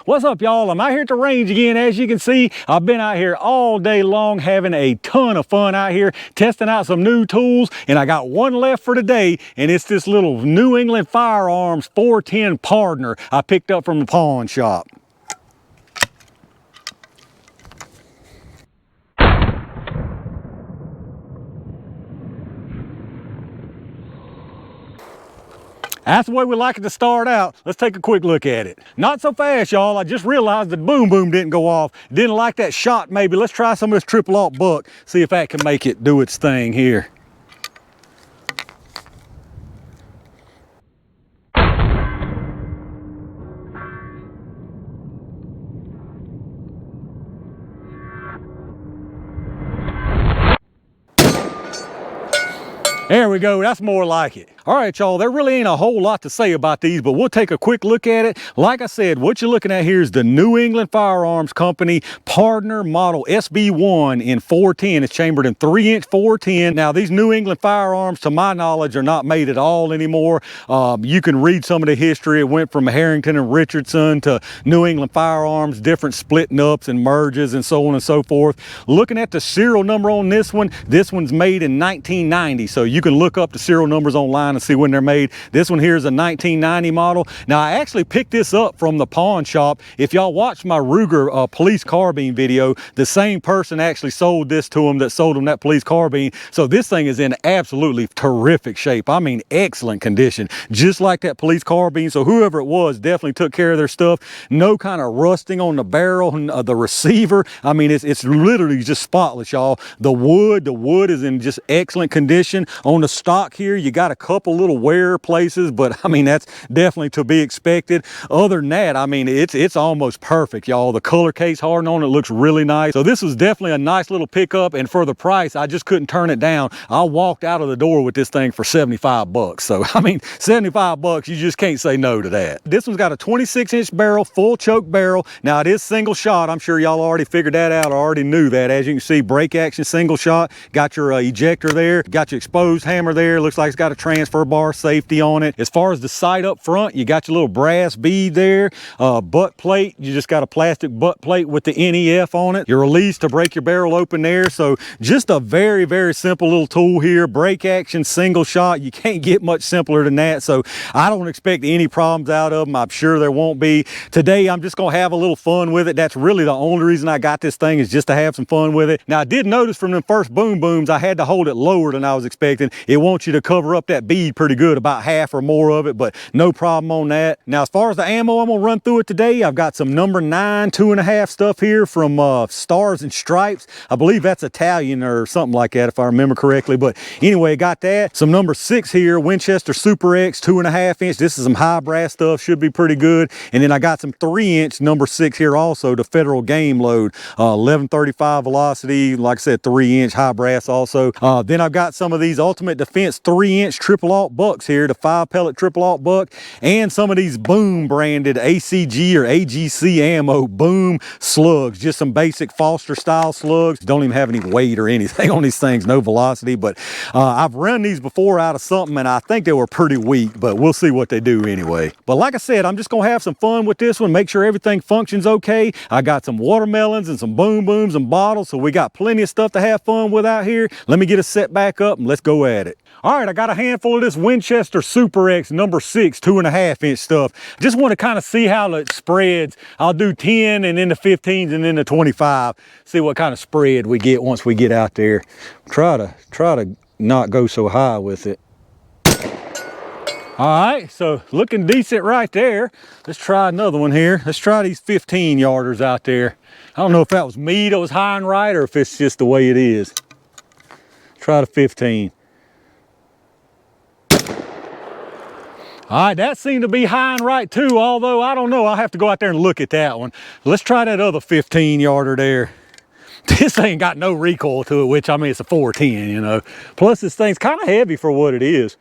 What's up, y'all? I'm out here at the range again. As you can see, I've been out here all day long having a ton of fun out here testing out some new tools, and I got one left for today, and it's this little New England Firearms 410 Pardner I picked up from the pawn shop. That's the way we like it to start out. Let's take a quick look at it. Not so fast, y'all. I just realized the boom boom didn't go off. Didn't like that shot maybe. Let's try some of this triple aught buck. See if that can make it do its thing here. There we go, that's more like it. All right, y'all, there really ain't a whole lot to say about these, but we'll take a quick look at it. Like I said, what you're looking at here is the New England Firearms Company Pardner model SB1 in 410. It's chambered in 3-inch 410. Now, these New England firearms, to my knowledge, are not made at all anymore. You can read some of the history. It went from Harrington and Richardson to New England Firearms, different splitting ups and merges and so on and so forth. Looking at the serial number on this one's made in 1990, so you can look up the serial numbers online and see when they're made. This one here is a 1990 model. Now, I actually picked this up from the pawn shop. If y'all watched my Ruger police carbine video, the same person actually sold this to him that sold him that police carbine. So this thing is in absolutely terrific shape. I mean, excellent condition, just like that police carbine. So whoever it was definitely took care of their stuff. No kind of rusting on the barrel, the receiver. I mean, it's literally just spotless, y'all. The wood is in just excellent condition. On the stock here, you got a couple little wear places, but I mean, that's definitely to be expected. Other than that, I mean, it's almost perfect, y'all. The color case hardening on it looks really nice. So this was definitely a nice little pickup, and for the price, I just couldn't turn it down. I walked out of the door with this thing for 75 bucks. So I mean, 75 bucks, you just can't say no to that. This one's got a 26-inch barrel, full choke barrel. Now, it is single shot. I'm sure y'all already figured that out or already knew that. As you can see, break action single shot. Got your ejector there, got your exposed hammer there. Looks like it's got a transfer bar safety on it. As far as the sight up front, you got your little brass bead there. Butt plate, you just got a plastic butt plate with the NEF on it. Your release to break your barrel open there. So just a very, very simple little tool here. Break action single shot. You can't get much simpler than that. So I don't expect any problems out of them. I'm sure there won't be. Today, I'm just gonna have a little fun with it. That's really the only reason I got this thing, is just to have some fun with it. Now, I did notice from the first boom booms, I had to hold it lower than I was expecting. It wants you to cover up that bead pretty good, about half or more of it, but no problem on that. Now, as far as the ammo, I'm gonna run through it today. I've got some number 9 2.5 stuff here from Stars and Stripes. I believe that's Italian or something like that, if I remember correctly. But anyway, got that. Some number 6 here, Winchester Super X 2.5-inch. This is some high brass stuff, should be pretty good. And then I got some 3-inch number 6 here also, the Federal Game Load, 1135 velocity, like I said, 3-inch high brass also. Then I've got some of these Ultimate Defense 3-inch triple aught bucks here, the 5-pellet triple aught buck, and some of these Boom branded ACG or AGC ammo Boom slugs, just some basic Foster style slugs. Don't even have any weight or anything on these things, no velocity, but I've run these before out of something and I think they were pretty weak, but we'll see what they do anyway. But like I said, I'm just gonna have some fun with this one, make sure everything functions okay. I got some watermelons and some boom booms and bottles, so we got plenty of stuff to have fun with out here. Let me get us set back up and let's go at it. All right, I got a handful of this Winchester Super X number 6 2.5-inch stuff. Just want to kind of see how it spreads. I'll do 10 and then the 15s and then the 25. See what kind of spread we get once we get out there. Try to not go so high with it. All right, so looking decent right there. Let's try another one here. Let's try these 15 yarders out there. I don't know if that was me that was high and right or if it's just the way it is. Try the 15. All right, that seemed to be high and right too, although I don't know, I'll have to go out there and look at that one. Let's try that other 15 yarder there. This ain't got no recoil to it, which, I mean, it's a 410, you know. Plus this thing's kind of heavy for what it is.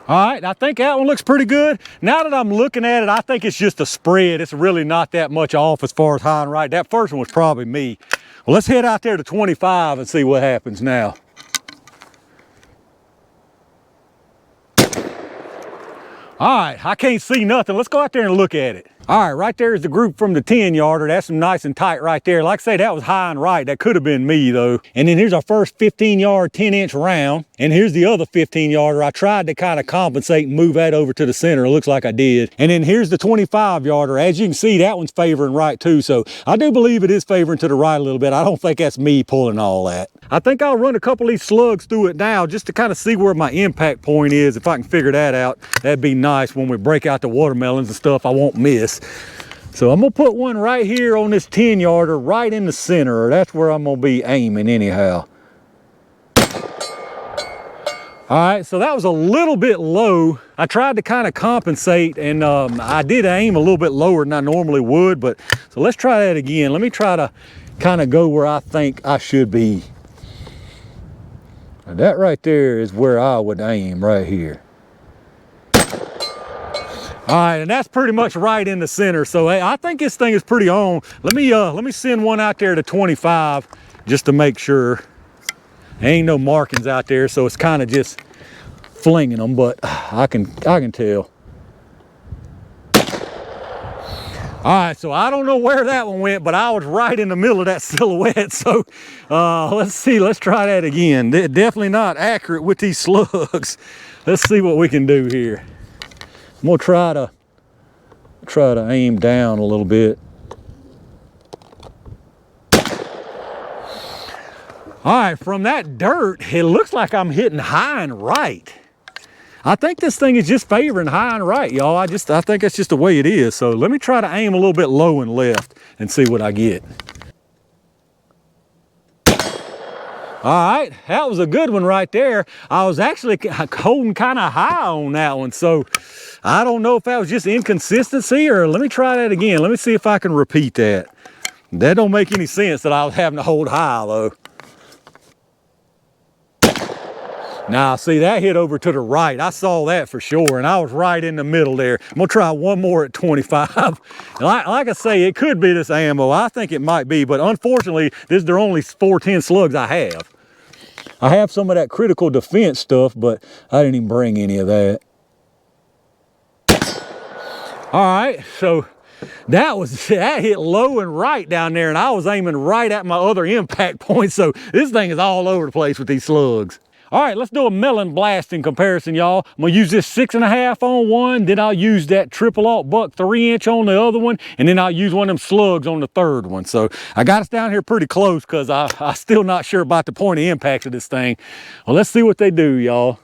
All right, I think that one looks pretty good. Now that I'm looking at it, I think it's just a spread. It's really not that much off as far as high and right. That first one was probably me. Well, let's head out there to 25 and see what happens now. All right, I can't see nothing. Let's go out there and look at it. All right, right there is the group from the 10-yarder. That's some nice and tight right there. Like I say, that was high and right. That could have been me though. And then here's our first 15-yard, 10-inch round. And here's the other 15-yarder. I tried to kind of compensate and move that over to the center. It looks like I did. And then here's the 25-yarder. As you can see, that one's favoring right too. So I do believe it is favoring to the right a little bit. I don't think that's me pulling all that. I think I'll run a couple of these slugs through it now just to kind of see where my impact point is. If I can figure that out, that'd be nice when we break out the watermelons and stuff I won't miss. So I'm gonna put one right here on this 10-yarder right in the center. That's where I'm gonna be aiming anyhow. All right, so that was a little bit low. I tried to kind of compensate and I did aim a little bit lower than I normally would, but so let's try that again. Let me try to kind of go where I think I should be. Now that right there is where I would aim right here. All right, and that's pretty much right in the center. So hey, I think this thing is pretty on. Let me send one out there to 25 just to make sure. There ain't no markings out there, so it's kind of just flinging them, but I can tell. All right, so I don't know where that one went, but I was right in the middle of that silhouette. So let's see, let's try that again. Definitely not accurate with these slugs. Let's see what we can do here. I'm gonna try to aim down a little bit. All right, from that dirt, it looks like I'm hitting high and right. I think this thing is just favoring high and right, y'all. I think that's just the way it is. So let me try to aim a little bit low and left and see what I get. All right, that was a good one right there. I was actually holding kind of high on that one. So I don't know if that was just inconsistency or let me try that again. Let me see if I can repeat that. That don't make any sense that I was having to hold high though. Now, see, that hit over to the right. I saw that for sure, and I was right in the middle there. I'm gonna try one more at 25. Like I say, it could be this ammo. I think it might be, but unfortunately, these are only 410 slugs I have. I have some of that critical defense stuff, but I didn't even bring any of that. All right, so that hit low and right down there, and I was aiming right at my other impact point, so this thing is all over the place with these slugs. All right, let's do a melon blasting comparison, y'all. I'm gonna use this 6.5 on one, then I'll use that triple aught buck 3-inch on the other one, and then I'll use one of them slugs on the third one. So I got us down here pretty close because I'm still not sure about the point of impact of this thing. Well, let's see what they do, y'all.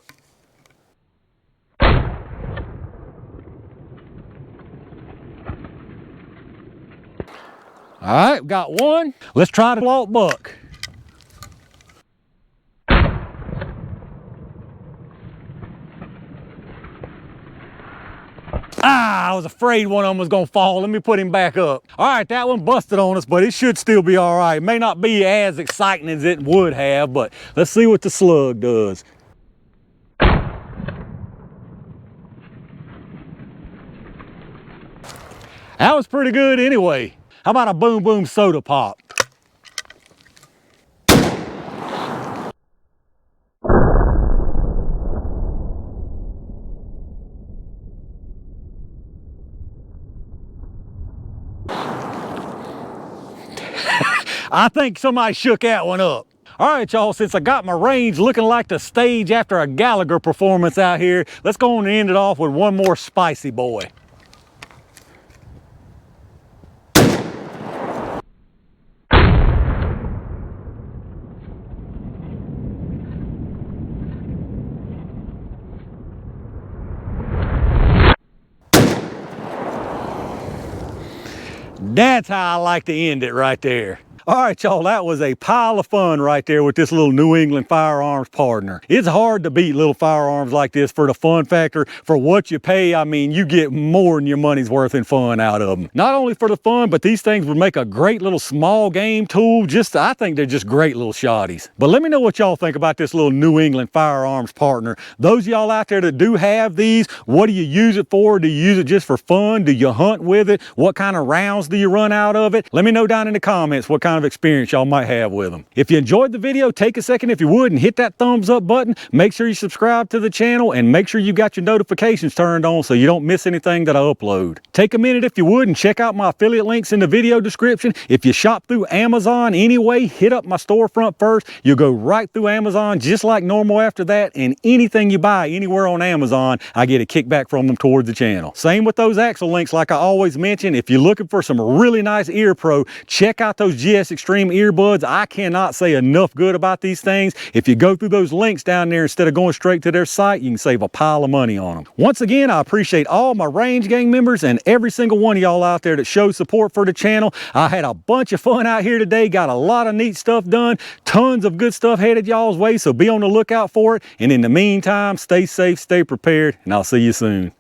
All right, got one. Let's try the aught buck. I was afraid one of them was gonna fall. Let me put him back up. All right, that one busted on us, but it should still be all right. It may not be as exciting as it would have, but let's see what the slug does. That was pretty good anyway. How about a boom boom soda pop? I think somebody shook that one up. All right, y'all, since I got my range looking like the stage after a Gallagher performance out here, let's go on and end it off with one more spicy boy. That's how I like to end it right there. All right, y'all, that was a pile of fun right there with this little New England Firearms Pardner. It's hard to beat little firearms like this for the fun factor. For what you pay, I mean, you get more than your money's worth in fun out of them. Not only for the fun, but these things would make a great little small game tool. I think they're just great little shotties. But let me know what y'all think about this little New England Firearms Pardner. Those of y'all out there that do have these, what do you use it for? Do you use it just for fun? Do you hunt with it? What kind of rounds do you run out of it? Let me know down in the comments what kind kind of experience y'all might have with them. If you enjoyed the video, take a second if you would and hit that thumbs up button. Make sure you subscribe to the channel and make sure you got your notifications turned on so you don't miss anything that I upload. Take a minute if you would and check out my affiliate links in the video description. If you shop through Amazon anyway, hit up my storefront first. You'll go right through Amazon just like normal after that, and anything you buy anywhere on Amazon, I get a kickback from them towards the channel. Same with those axle links, like I always mention. If you're looking for some really nice ear pro, check out those GS Extreme earbuds. I cannot say enough good about these things. If you go through those links down there instead of going straight to their site, you can save a pile of money on them. Once again, I appreciate all my Range Gang members and every single one of y'all out there that shows support for the channel. I had a bunch of fun out here today, got a lot of neat stuff done, tons of good stuff headed y'all's way, so be on the lookout for it. And in the meantime, stay safe, stay prepared, and I'll see you soon.